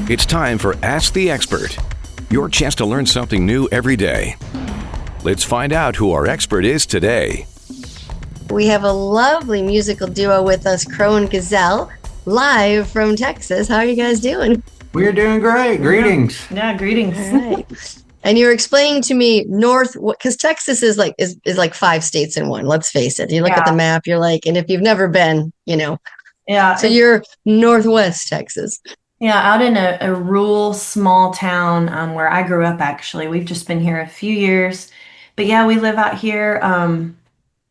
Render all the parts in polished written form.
It's time for Ask the Expert, your chance to learn something new every day. Let's find out who our expert is today. We have a lovely musical duo with us, Crow and Gazelle, live from Texas. How are you guys doing? We're doing great. Greetings. Yeah, greetings. All right. And you were explaining to me because Texas is like 5 states in one. Let's face it. You look at the map, you're like, and if you've never been, Yeah. So you're Northwest Texas. Yeah, out in a rural small town where I grew up, actually. We've just been here a few years. But yeah, we live out here.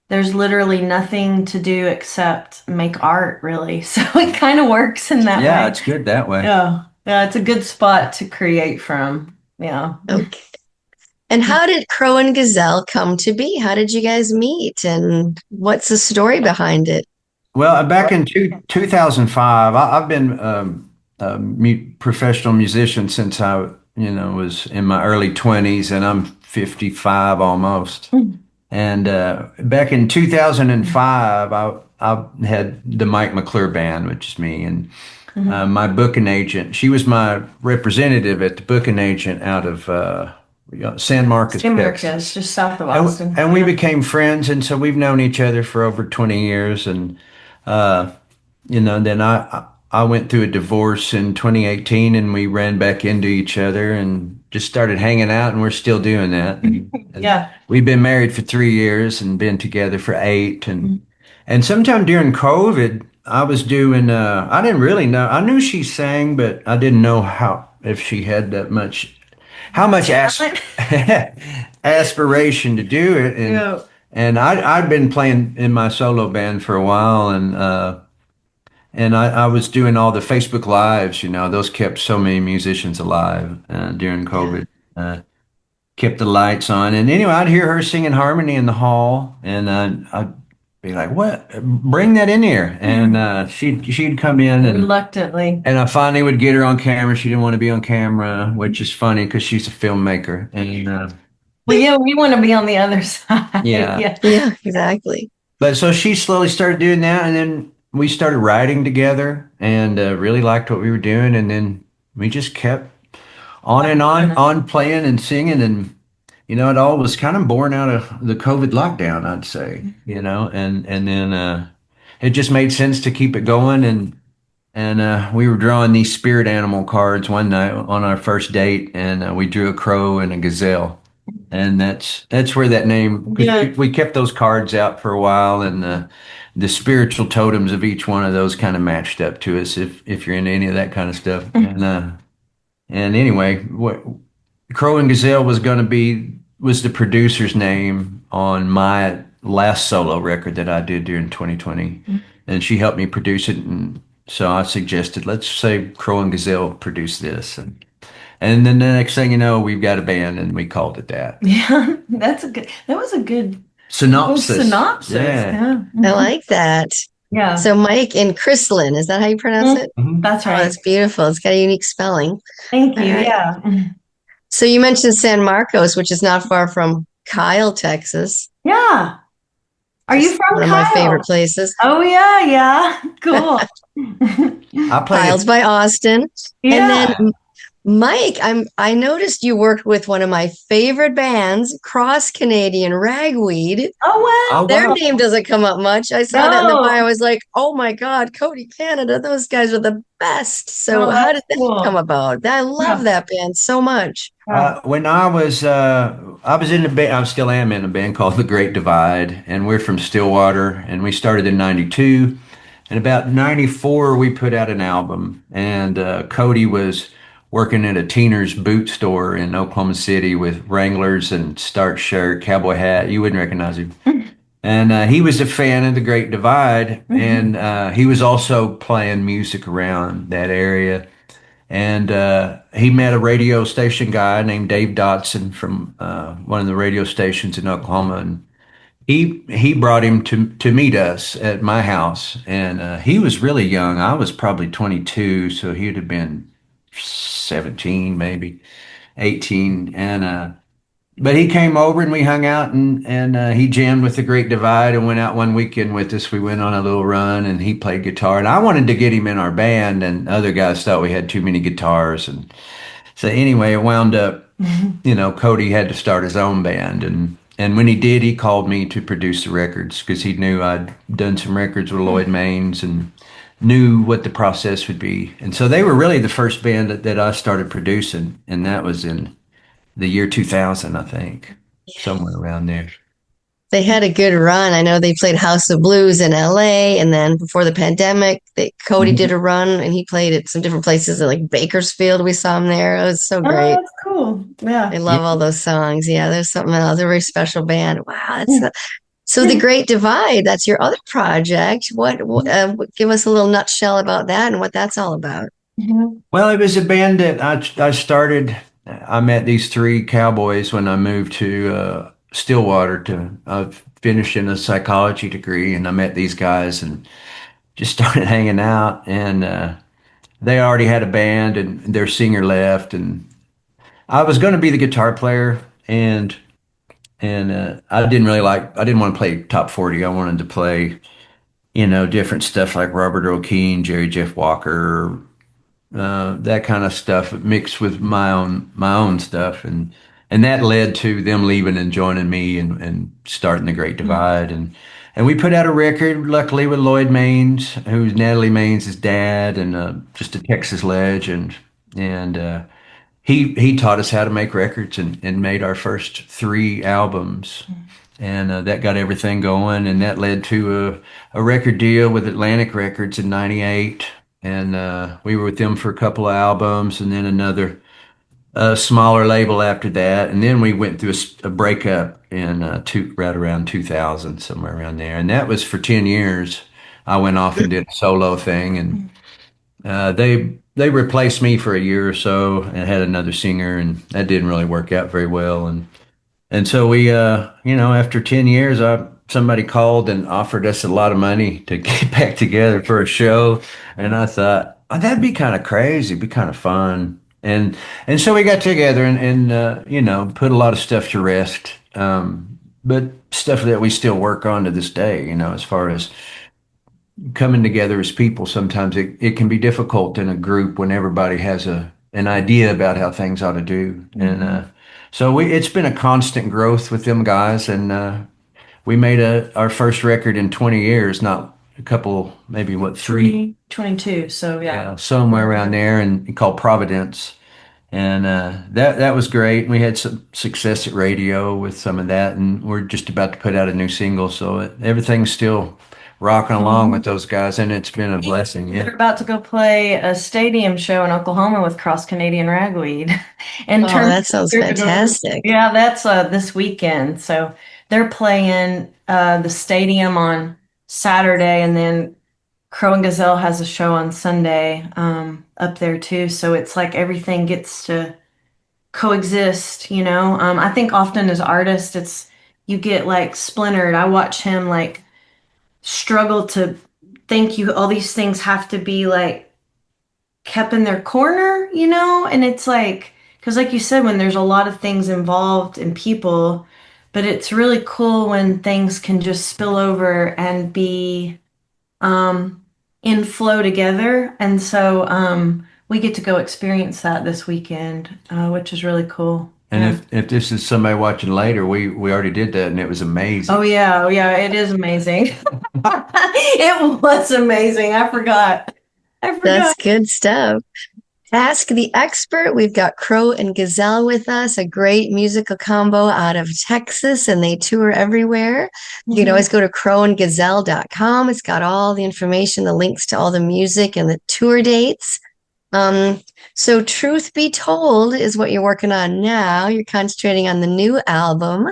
There's literally nothing to do except make art, really. So it kind of works in that way. Yeah, it's good that way. Yeah, it's a good spot to create from. Yeah. Okay. And how did Crow and Gazelle come to be? How did you guys meet? And what's the story behind it? Well, back in 2005, I've been a professional musician since I, was in my early 20s, and I'm 55 almost. And back in 2005, I had the McClure band, which is me, and my booking agent. She was my representative at the booking agent out of San Marcos, Texas, just south of Austin. And we became friends, and so we've known each other for over 20 years. And then I went through a divorce in 2018, and we ran back into each other and just started hanging out, and we're still doing that. Yeah. We've been married for 3 years and been together for 8. And sometime during COVID, I was doing, I didn't really know. I knew she sang, but I didn't know if she had that much, how much aspiration to do it. And I'd been playing in my solo band for a while, and I was doing all the Facebook Lives, those kept so many musicians alive during COVID. Kept the lights on. And anyway, I'd hear her singing harmony in the hall, and I'd be like, what? Bring that in here. And she'd come in. And reluctantly. And I finally would get her on camera. She didn't want to be on camera, which is funny because she's a filmmaker. And well, yeah, we want to be on the other side. Yeah, exactly. But so she slowly started doing that, and then we started writing together, and really liked what we were doing, and then we just kept on and on playing and singing, and it all was kind of born out of the COVID lockdown, I'd say, and then it just made sense to keep it going, and we were drawing these spirit animal cards one night on our first date, and we drew a crow and a gazelle. And that's where that name, we kept those cards out for a while, and the spiritual totems of each one of those kind of matched up to us, if you're into any of that kind of stuff. And anyway, what Crow and Gazelle was the producer's name on my last solo record that I did during 2020. And she helped me produce it, and so I suggested, let's say Crow and Gazelle produce this, and then the next thing you know, we've got a band, and we called it that. Yeah, that was a good synopsis. Yeah. I like that. Yeah. So Mike and Chris Lynn, is that how you pronounce it? That's right. Oh, that's beautiful. It's got a unique spelling. Thank you. Right. Yeah. So you mentioned San Marcos, which is not far from Kyle, Texas. Yeah. Are you from one Kyle? Of my favorite places. Oh yeah. Cool. Kyle's by Austin. Yeah. And then Mike, I noticed you worked with one of my favorite bands, Cross Canadian Ragweed. Oh wow. Their name doesn't come up much. I saw that in the bio. I was like, oh my God, Cody Canada, those guys are the best. So how did that come about? I love that band so much. When I was in the band, I still am in a band called The Great Divide, and we're from Stillwater, and we started in 92. And about 94, we put out an album, and Cody was working at a teener's boot store in Oklahoma City with Wranglers and starch shirt, cowboy hat. You wouldn't recognize him. And he was a fan of The Great Divide, and he was also playing music around that area. And he met a radio station guy named Dave Dotson from one of the radio stations in Oklahoma, and he brought him to meet us at my house. And he was really young. I was probably 22, so he'd have been 17, maybe 18. And but he came over and we hung out and he jammed with the Great Divide and went out one weekend with us. We went on a little run and he played guitar and I wanted to get him in our band and other guys thought we had too many guitars and so anyway, it wound up, Cody had to start his own band and when he did, he called me to produce the records because he knew I'd done some records with Lloyd Maines and knew what the process would be. And so they were really the first band that I started producing and that was in the year 2000, I think, somewhere around there. They had a good run. I know they played House of Blues in LA, and then before the pandemic, Cody did a run, and he played at some different places, like Bakersfield. We saw him there. It was so Oh, great. that's cool. Yeah. I love all those songs. Yeah, there's something else. They're a very special band. Wow, so the Great Divide. That's your other project. Give us a little nutshell about that and what that's all about. Well, it was a band that I started. I met these three cowboys when I moved to Stillwater finishing a psychology degree, and I met these guys and just started hanging out. And they already had a band, and their singer left, and I was going to be the guitar player, and I didn't want to play top 40. I wanted to play, different stuff like Robert Earl Keen, Jerry Jeff Walker, that kind of stuff mixed with my own stuff, and that led to them leaving and joining me and starting the Great Divide, and we put out a record, luckily with Lloyd Maines, who's Natalie Maines' dad, and just a Texas legend, and he taught us how to make records and made our first three albums. And that got everything going, and that led to a record deal with Atlantic Records in '98. And we were with them for a couple of albums, and then another smaller label after that. And then we went through a breakup in right around 2000, somewhere around there. And that was for 10 years. I went off and did a solo thing, and they replaced me for a year or so and had another singer, and that didn't really work out very well. And so we, after 10 years, somebody called and offered us a lot of money to get back together for a show. And I thought, oh, that'd be kind of crazy, it'd be kind of fun. And so we got together and put a lot of stuff to rest. But stuff that we still work on to this day, as far as coming together as people. Sometimes it can be difficult in a group when everybody has an idea about how things ought to do. And, so it's been a constant growth with them guys, and we made our first record in 20 years, not a couple, maybe three? 22, so yeah. Somewhere around there, and called Providence. And that was great. We had some success at radio with some of that, and we're just about to put out a new single, so everything's still rocking along with those guys, and it's been a blessing. Yeah. They're about to go play a stadium show in Oklahoma with Cross Canadian Ragweed. And that sounds fantastic. Yeah, that's this weekend. So they're playing the stadium on Saturday, and then Crow and Gazelle has a show on Sunday up there too. So it's like everything gets to coexist, I think often as artists, you get like splintered. I watch him like struggle to think all these things have to be like kept in their corner, and it's like, because like you said, when there's a lot of things involved in people, but it's really cool when things can just spill over and be in flow together. And so we get to go experience that this weekend, which is really cool. And if this is somebody watching later, we already did that, and it was amazing. Oh yeah, it is amazing. It was amazing. I forgot. That's good stuff. Ask the Expert. We've got Crow and Gazelle with us, a great musical combo out of Texas, and they tour everywhere. You can always go to crowandgazelle.com. It's got all the information, the links to all the music and the tour dates. So Truth Be Told is what you're working on now. You're concentrating on the new album.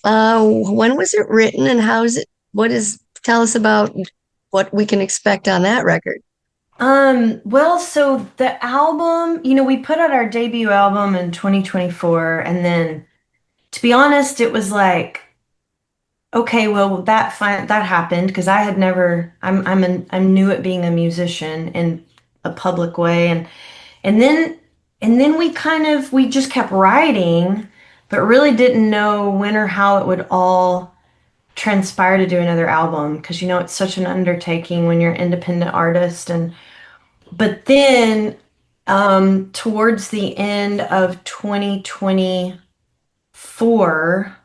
When was it written, and tell us about what we can expect on that record. Well, so the album, we put out our debut album in 2024, and then to be honest, it was like, okay, well that happened because I had never, I'm new at being a musician in a public way, and then we just kept writing, but really didn't know when or how it would all transpire to do another album, because it's such an undertaking when you're an independent artist. And but then towards the end of 2024,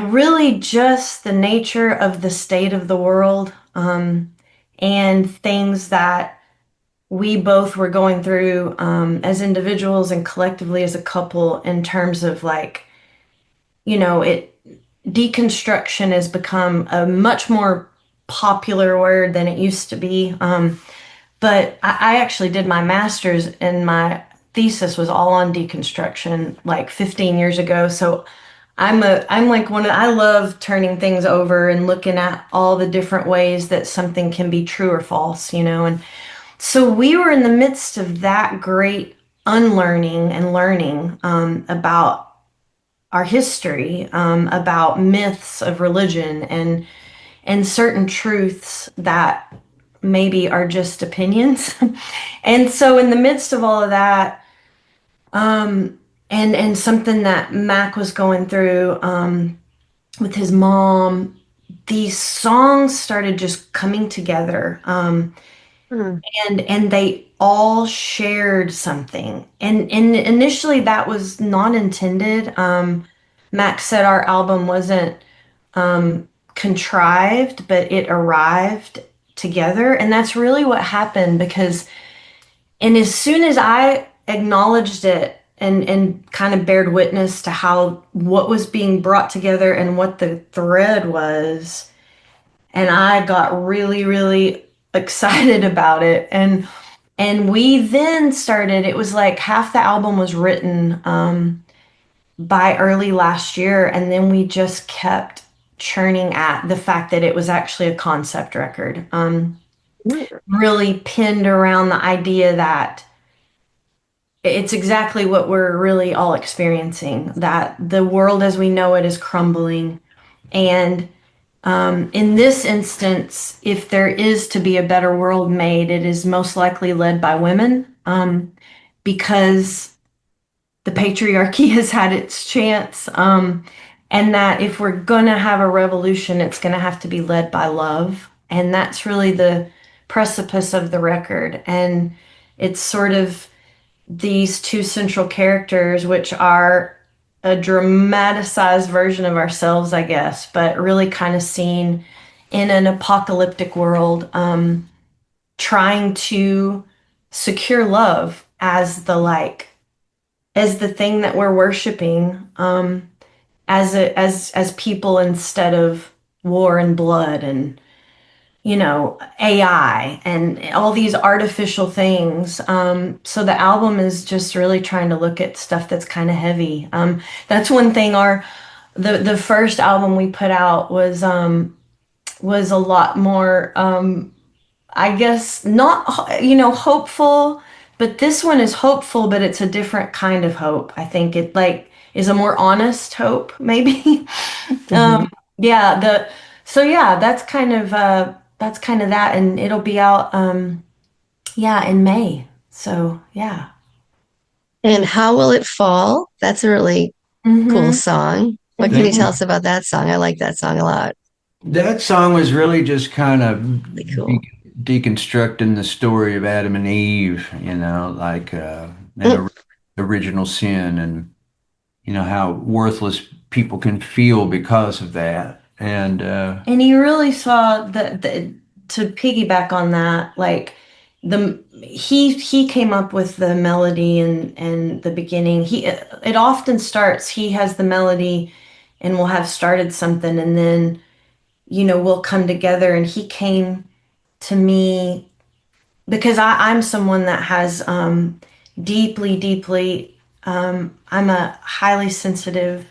really just the nature of the state of the world, and things that we both were going through, as individuals and collectively as a couple, in terms of like, it deconstruction has become a much more popular word than it used to be. But I actually did my master's, and my thesis was all on deconstruction like 15 years ago. So I'm like I love turning things over and looking at all the different ways that something can be true or false, and so we were in the midst of that great unlearning and learning, about our history, about myths of religion, and certain truths that maybe are just opinions. And so in the midst of all of that, and something that Mac was going through, with his mom, these songs started just coming together. Hmm. And they all shared something. And initially that was not intended. Max said our album wasn't contrived, but it arrived together. And that's really what happened, because and as soon as I acknowledged it and kind of bared witness to how what was being brought together and what the thread was, and I got really, really excited about it. And we then started, it was like half the album was written, by early last year, and then we just kept churning at the fact that it was actually a concept record, really pinned around the idea that it's exactly what we're really all experiencing, that the world as we know it is crumbling. And in this instance, if there is to be a better world made, it is most likely led by women, because the patriarchy has had its chance, and that if we're going to have a revolution, it's going to have to be led by love. And that's really the precipice of the record. And it's sort of these two central characters, which are a dramatized version of ourselves, I guess, but really kind of seen in an apocalyptic world, trying to secure love as the thing that we're worshiping, as people, instead of war and blood and AI and all these artificial things. So the album is just really trying to look at stuff that's kind of heavy. That's one thing. The first album we put out was a lot more, I guess, not hopeful, but this one is hopeful, but it's a different kind of hope. I think it like is a more honest hope, maybe. Mhm. Yeah, that's kind of that, and it'll be out, yeah, in May. So yeah. And How Will It Fall? That's a really cool Mm-hmm. song. What can you Thank tell you. us about that song? I like that song a lot. That song was really just kind Really of cool. deconstructing the story of Adam and Eve, like and Mm. original sin, and how worthless people can feel because of that. And And he really saw the to piggyback on that, like he came up with the melody and the beginning. It often starts, he has the melody and will have started something, and then we'll come together. And he came to me because I'm someone that has, deeply, deeply, I'm a highly sensitive,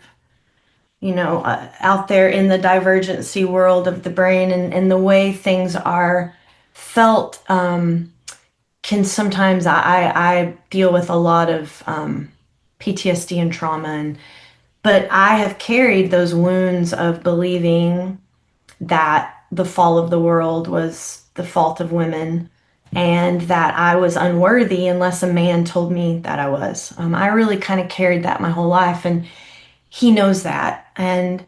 out there in the divergency world of the brain, and the way things are felt, can sometimes, I deal with a lot of, PTSD and trauma, but I have carried those wounds of believing that the fall of the world was the fault of women, and that I was unworthy unless a man told me that I was. I really kind of carried that my whole life, and he knows that. And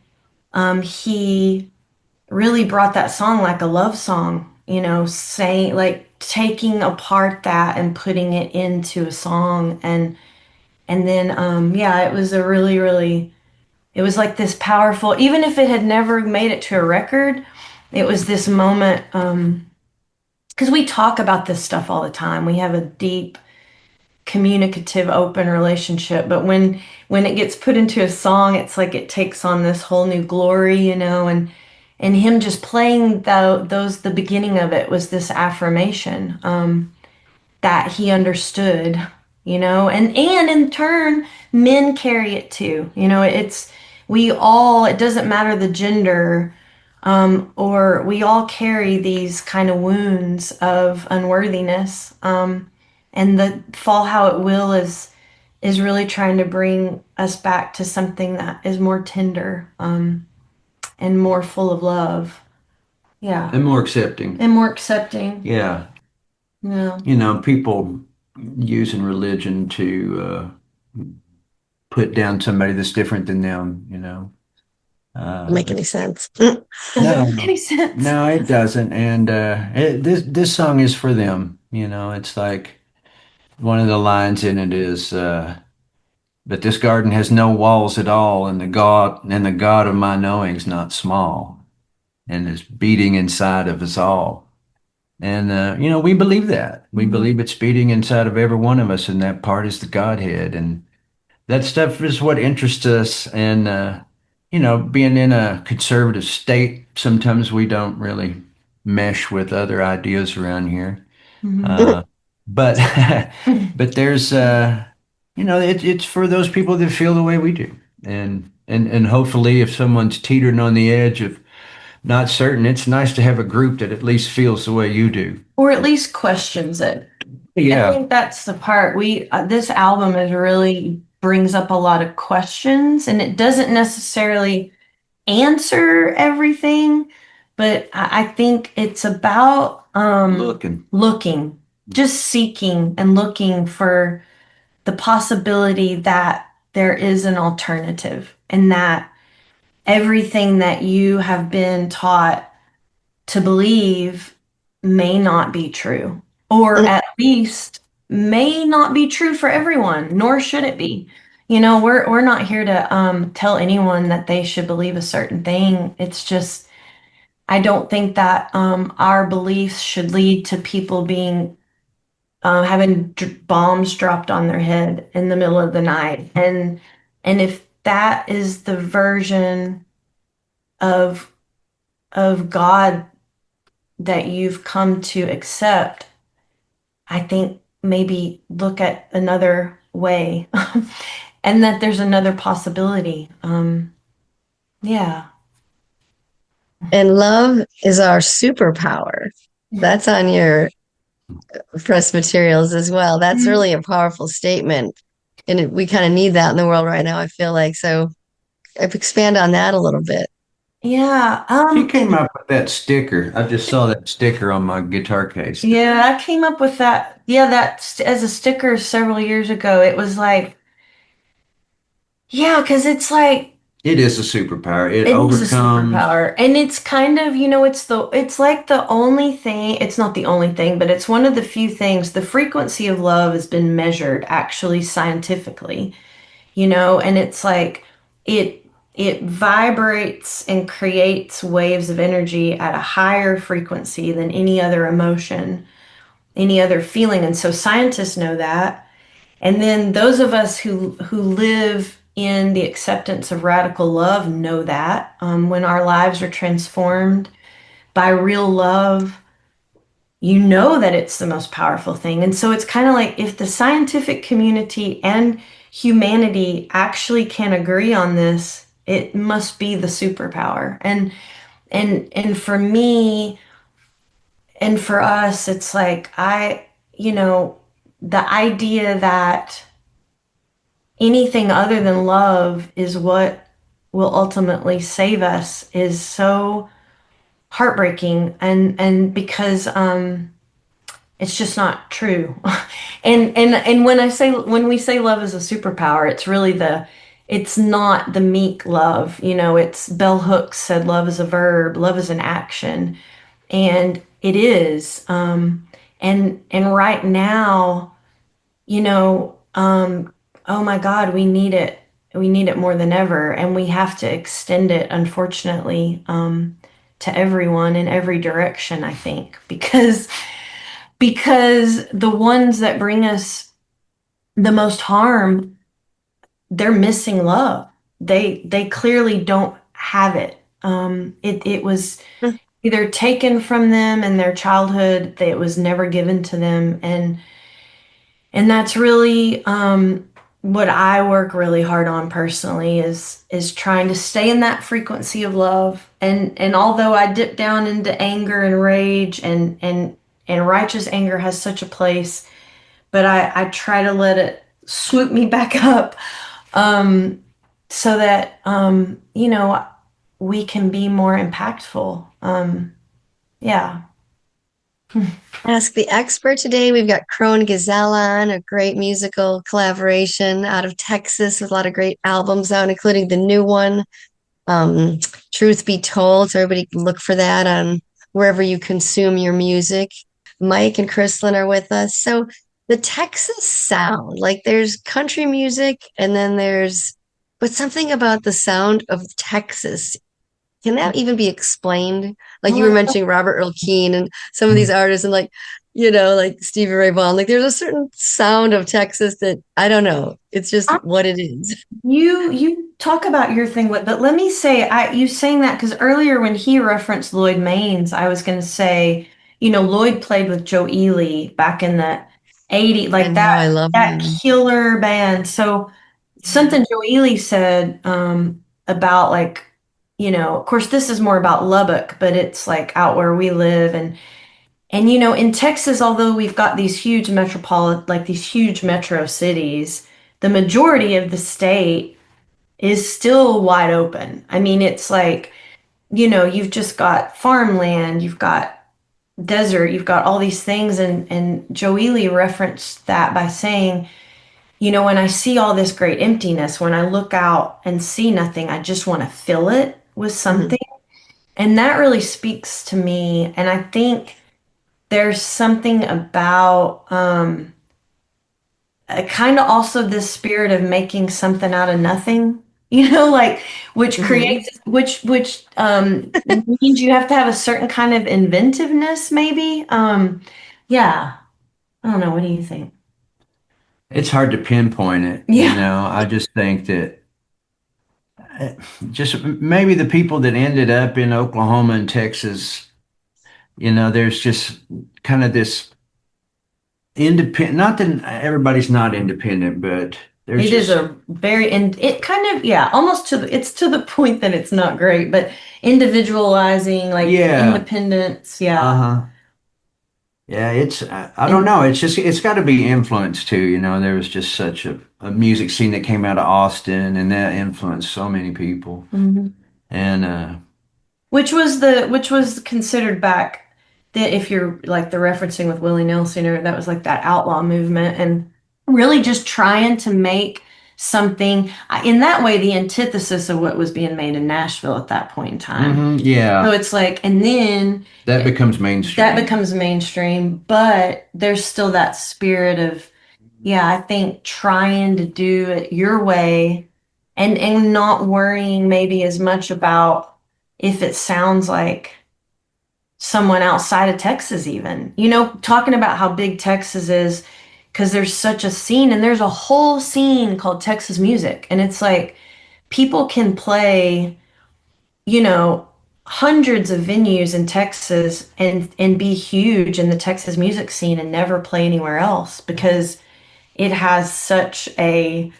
he really brought that song like a love song, saying, like, taking apart that and putting it into a song. And then, yeah, it was a really, really, it was like this powerful, even if it had never made it to a record, it was this moment, because we talk about this stuff all the time. We have a deep, communicative, open relationship, but when it gets put into a song, it's like it takes on this whole new glory, and him just playing the beginning of it was this affirmation, that he understood, and in turn, men carry it too. It doesn't matter the gender, or we all carry these kind of wounds of unworthiness. And the Fall How It Will is really trying to bring us back to something that is more tender, and more full of love. Yeah. And more accepting. And more accepting. Yeah. Yeah. People using religion to put down somebody that's different than them. Doesn't make any sense. Doesn't No. make any sense. No, it doesn't. And this song is for them. It's like one of the lines in it is, "But this garden has no walls at all, and the God of my knowing's not small, and is beating inside of us all." And we believe that. We believe it's beating inside of every one of us, and that part is the Godhead. And that stuff is what interests us. And being in a conservative state, sometimes we don't really mesh with other ideas around here. Uh, but but there's it's for those people that feel the way we do. And hopefully, if someone's teetering on the edge of not certain, it's nice to have a group that at least feels the way you do. Or at least questions it. Yeah. I think that's the part. This album is really brings up a lot of questions, and it doesn't necessarily answer everything, but I think it's about looking, just seeking and looking for the possibility that there is an alternative, and that everything that you have been taught to believe may not be true, or at least may not be true for everyone, nor should it be. We're not here to tell anyone that they should believe a certain thing. It's just, I don't think that our beliefs should lead to people being having bombs dropped on their head in the middle of the night. And if that is the version of God that you've come to accept, I think maybe look at another way, and that there's another possibility. Yeah. And love is our superpower. That's on your press materials as well. That's really a powerful statement. And we kind of need that in the world right now, I feel like. So expand on that a little bit. Yeah. She came up with that sticker. I just saw that sticker on my guitar case. Yeah, I came up with that. Yeah, that as a sticker several years ago. It was like, yeah, because it's like, It is a superpower. It it is a overcomes. superpower. And it's kind of, it's like the only thing, it's not the only thing, but it's one of the few things. The frequency of love has been measured actually scientifically, and it's like it vibrates and creates waves of energy at a higher frequency than any other emotion, any other feeling. And so scientists know that. And then those of us who live in the acceptance of radical love know that, when our lives are transformed by real love, that it's the most powerful thing. And so it's kind of like, if the scientific community and humanity actually can agree on this, it must be the superpower. And for me and for us, it's like, the idea that anything other than love is what will ultimately save us is so heartbreaking. And because it's just not true. And when we say love is a superpower, it's really it's not the meek love. It's Bell Hooks said love is a verb, love is an action. And it is. And right now, oh my God, we need it. We need it more than ever, and we have to extend it, unfortunately, to everyone in every direction, I think, because the ones that bring us the most harm, they're missing love. They clearly don't have it. It was either taken from them in their childhood, that it was never given to them, and that's really what I work really hard on personally is trying to stay in that frequency of love. And although I dip down into anger and rage, and righteous anger has such a place, but I try to let it swoop me back up, so that we can be more impactful. Yeah. Ask the Expert today. We've got Crow and Gazelle on, a great musical collaboration out of Texas with a lot of great albums out, including the new one, um, Truth Be Told. So everybody can look for that on wherever you consume your music. Mike and Chris Lynn are with us. So the Texas sound, like there's country music and then but something about the sound of Texas. Can that even be explained? Like you were mentioning Robert Earl Keen and some of these artists and like Stevie Ray Vaughan, like there's a certain sound of Texas that I don't know. It's just what it is. You talk about your thing, but let me say, you saying that because earlier when he referenced Lloyd Maines, I was going to say, Lloyd played with Joe Ely back in the '80s, I like know, I love that him. killer band. So something Joe Ely said about like, of course this is more about Lubbock, but it's like out where we live, and in Texas, although we've got these huge like these huge metro cities, the majority of the state is still wide open. I mean, it's like, you've just got farmland, you've got desert, you've got all these things. And Joe Ely referenced that by saying, when I see all this great emptiness, when I look out and see nothing, I just want to fill it with Mhm. something. And that really speaks to me. And I think there's something about kind of also this spirit of making something out of nothing, like which Mhm. creates which means you have to have a certain kind of inventiveness, maybe. Yeah, I don't know. What do you think? It's hard to pinpoint it, Yeah, I just think that just maybe the people that ended up in Oklahoma and Texas, there's just kind of this independent, not that everybody's not independent, but there's it is just, a very, and it kind of, yeah, almost it's to the point that it's not great, but individualizing, like yeah, independence, yeah. uh-huh. Yeah, I don't And know. It's got to be influence too. There was just such a music scene that came out of Austin and that influenced so many people. Mhm. And Which was considered back that, if you're like the referencing with Willie Nelson, or that was like that outlaw movement, and really just trying to make something in that way the antithesis of what was being made in Nashville at that point in time. So yeah, it's like, and then that becomes that mainstream. becomes mainstream, but there's still that spirit of, yeah, I think trying to do it your way, and not worrying maybe as much about if it sounds like someone outside of Texas, even, talking about how big Texas is, because there's such a scene, and there's a whole scene called Texas music. And it's like people can play, you know, hundreds of venues in Texas and be huge in the Texas music scene and never play anywhere else because it has such a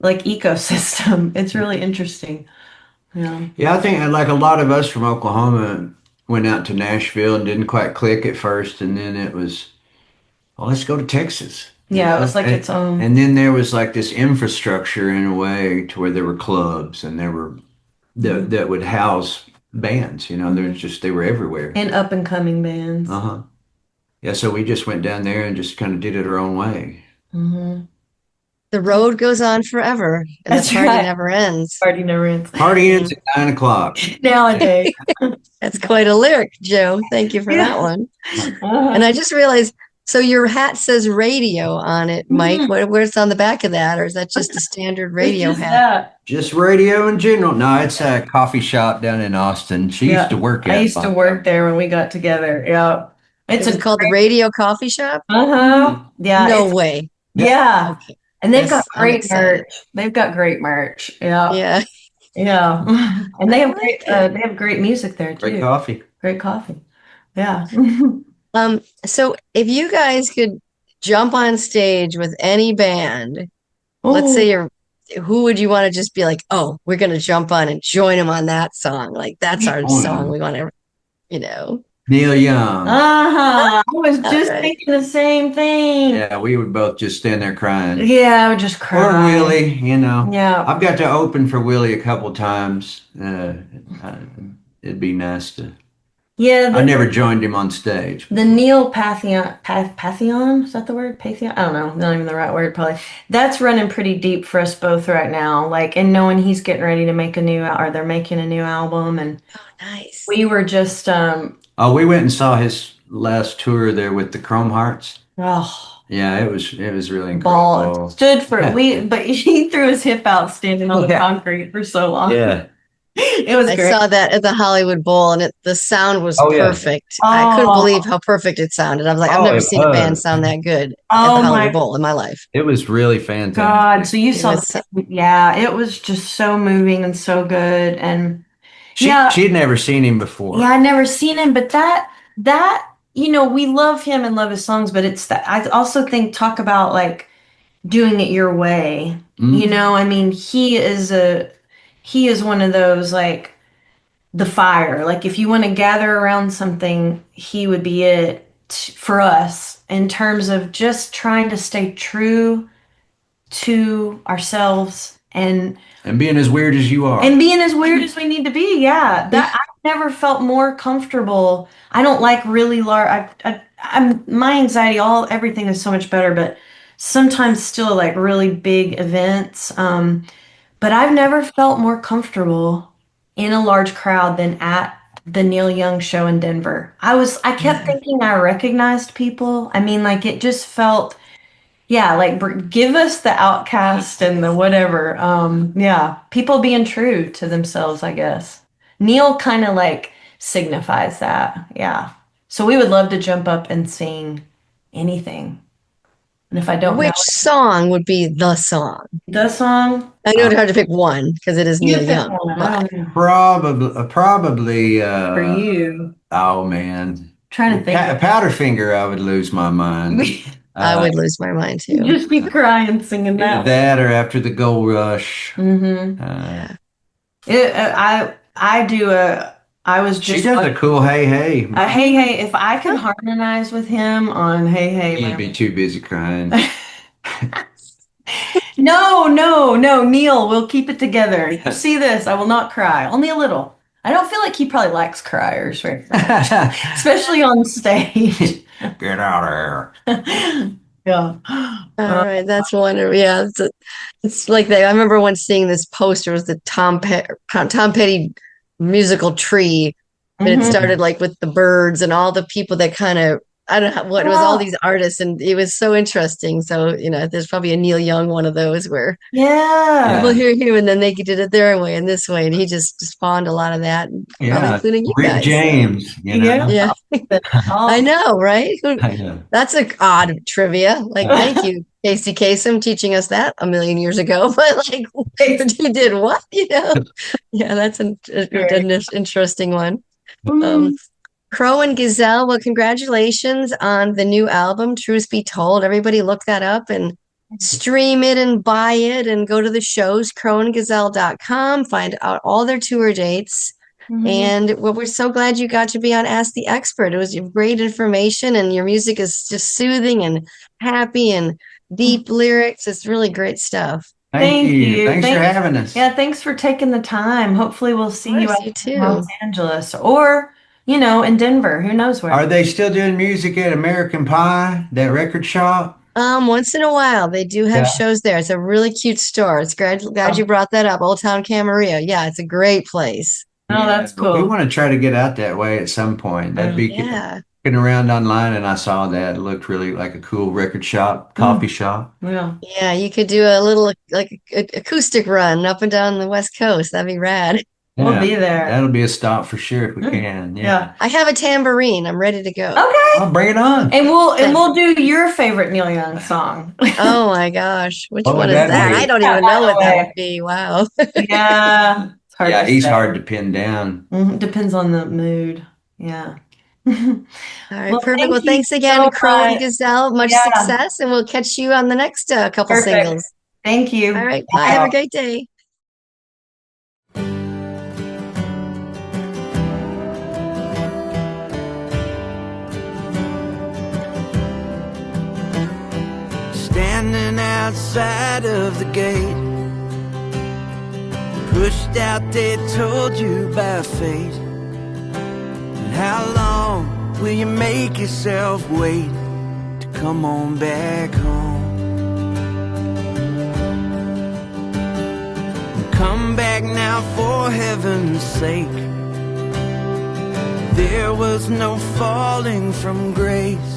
like ecosystem. It's really interesting. Yeah. Yeah, I think like a lot of us from Oklahoma went out to Nashville and didn't quite click at first, and then it was, well, let's go to Texas, Yeah, it was like its own. and then there was like this infrastructure in a way to where there were clubs and there were Mhm. that would house bands. Mhm. They were everywhere. And up and coming bands. Uh-huh. Yeah, so we just went down there and just kind of did it our own way. Hmm. The road goes on forever and That's the party right. never ends. Party never ends. Party ends at 9 o'clock. Nowadays. That's quite a lyric, Joe. Thank you for Yeah. that one. Uh-huh. And I just realized, so your hat says radio on it, Mike. Mhm. Where's on the back of that? Or is that just a standard It's radio just hat? that. Just radio in general. No, it's a coffee shop down in Austin. She Yeah. used to work I at used to work there when we got together. Yeah. It It's was a called the great, Radio Coffee Shop? uh-huh. Yeah. No It's, way. yeah. Okay. And they've got I'm great excited. merch. They've got great merch. Yeah. Yeah. Yeah. And they I have like great it. they have great music there great too. coffee. Great coffee. Yeah. So if you guys could jump on stage with any band, let's Oh, say who would you want to just be like, oh, we're gonna jump on and join them on that song? Like that's our Oh, song. yeah. We want to, you know. Neil Young. uh-huh. I was All just right. thinking the same thing. Yeah, we would both just stand there crying. Yeah, I would just Or cry. Willie, you know. Yeah. I've got to open for Willie a couple times. It'd be nice to. Yeah, I never joined him on stage. the Neil Pantheon, is that the word? Pantheon? I don't know. Not even the right word, probably. That's running pretty deep for us both right now. Like, and knowing he's getting ready to make or they're making a new album. And Oh, nice. we were just, Oh, we went and saw his last tour there with the Chrome Hearts. oh, Yeah, it was really ball incredible. stood for but he threw his hip out standing on the Yeah. concrete for so long. Yeah. It was I great. saw that at the Hollywood Bowl, and the sound was Oh, yeah. perfect. I couldn't Oh. believe how perfect it sounded. I was like, I've Oh, never it seen a band was. sound that good at Oh the my Hollywood Bowl in my life. It was really fantastic. God. So you saw was so- yeah, it was just so moving and so good. And yeah. She'd never seen him before. Yeah, I'd never seen him, but that we love him and love his songs, but it's that I also think talk about like doing it your way. Mhm. I mean, he is one of those like the fire. Like if you want to gather around something, he would be it for us in terms of just trying to stay true to ourselves and being as weird as you are. and being as weird as we need to be. Yeah, that I've never felt more comfortable. I don't like really large. I'm my anxiety. Everything is so much better, but sometimes still like really big events. But I've never felt more comfortable in a large crowd than at the Neil Young show in Denver. I kept thinking I recognized people. I mean, like it just felt. Yeah, like give us the outcast and the whatever. Yeah, people being true to themselves, I guess. Neil kind of like signifies that. Yeah. So we would love to jump up and sing anything. And if I don't know Which song would be the song? the song, I know it's hard to pick one because it is you Neil pick Young. one. but- I don't know. Probably. For you, Oh man, trying to think. Powderfinger. I would lose my mind. I would lose my mind too. Just be crying singing that. That or after the Gold Rush. Mm-hmm. I was She just does like, a cool Hey Hey. Hey Hey. If I could harmonize with him on Hey Hey, You'd be too busy crying. No, Neil, we'll keep it together. You see this, I will not cry. Only a little. I don't feel like he probably likes criers, right? Especially on stage. Get out of here. Yeah. All right, that's wonderful. Yeah, it's like that. I remember once seeing this poster. It was the Tom Petty musical tree, but it Mhm. started like with the birds and all the people that kind of I don't know what it was. All these artists, and it was so interesting. So there's probably a Neil Young one of those where Yeah. people hear him and then they did it their way and this way, and he just spawned a lot of that, probably Yeah, including you Rick guys. James. You know? Yeah, I know, right? I know. That's a odd trivia. Like, thank you, Casey Kasem, teaching us that a million years ago. But like, he did what? Yeah, that's an interesting one. Crow and Gazelle, well, congratulations on the new album, Truth Be Told. Everybody look that up and stream it and buy it and go to the shows, crowandgazelle.com, find out all their tour dates. Mhm. And well, we're so glad you got to be on Ask the Expert. It was great information, and your music is just soothing and happy and deep lyrics. It's really great stuff. Thank you. you. Thanks for having us. Yeah, thanks for taking the time. Hopefully we'll see you course, out you in too. Los Angeles or in Denver. Who knows where? Are they still doing music at American Pie, that record shop? Once in a while, they do have Yeah. shows there. It's a really cute store. It's glad you brought that up. Old Town Camarillo. Yeah, it's a great place. Oh, that's cool. We want to try to get out that way at some point. That'd be Yeah. looking around online, and I saw that. It looked really like a cool record shop, coffee shop. Yeah. Yeah, you could do a little like acoustic run up and down the West Coast. That'd be rad. We'll Yeah. be there. That'll be a stop for sure if we can. Yeah. I have a tambourine. I'm ready to go. Okay. I'll bring it on. And we'll do your favorite Neil Young song. Oh my gosh. Which What one would is that that? be? I don't Yeah, even by know the what that way. would be. Wow. Yeah. It's hard Yeah, to he's say. hard to pin down. Depends on the mood. Yeah. All right, Well, perfect. thank Well, you thanks again, so Crow and much. Gazelle. Much Yeah. success, and we'll catch you on the next couple Perfect. singles. Thank you. All right, bye. Have a great day. Standing outside of the gate, pushed out, they told you by fate. And how long will you make yourself wait to come on back home? Come back now, for heaven's sake. There was no falling from grace.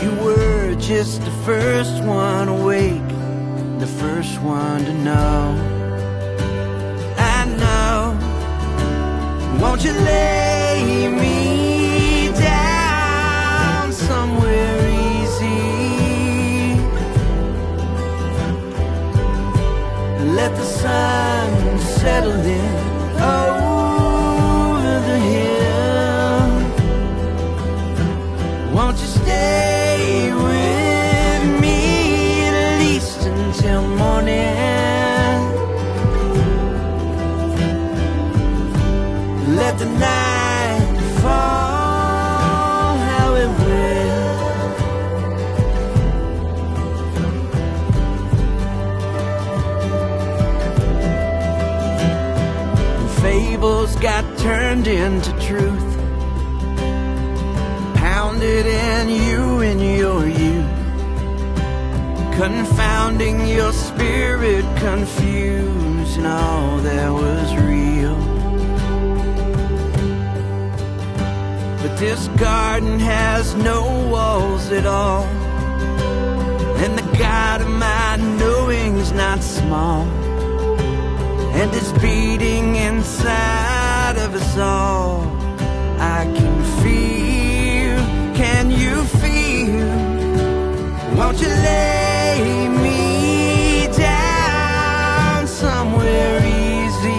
You were just the first one awake, the first one to know. I know. Won't you lay me down somewhere easy? Let the sun settle in over the hill. Won't you stay with me at least until morning? Let the night fall how it will. And fables got turned into truth, pounded in you in your youth, confounding your spirit, confusing all that was real. But this garden has no walls at all, and the God of my knowing's not small, and it's beating inside of us all. I can feel, can you feel? Won't you lay me down somewhere easy?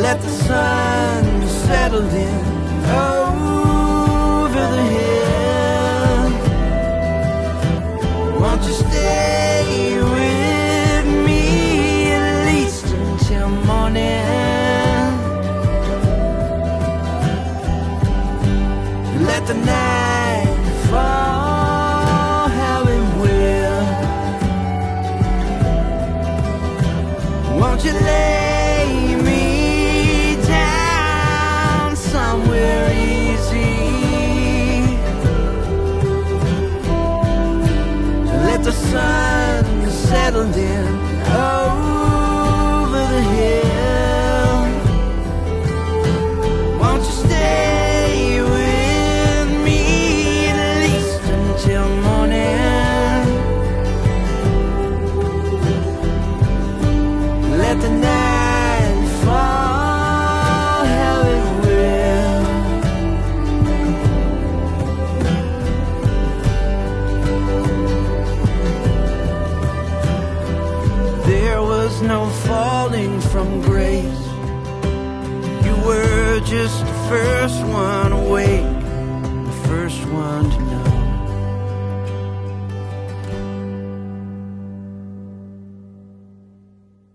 Let the sun settle in over the hill. Won't you stay with me at least until morning? Let the night fall how it will. Won't you lay me down somewhere easy? Let the sun settle in over the hill. Won't you stay with me at least until morning? Let the night fall how it will. There was no falling from grace. You were just the first one awake, the first one to know.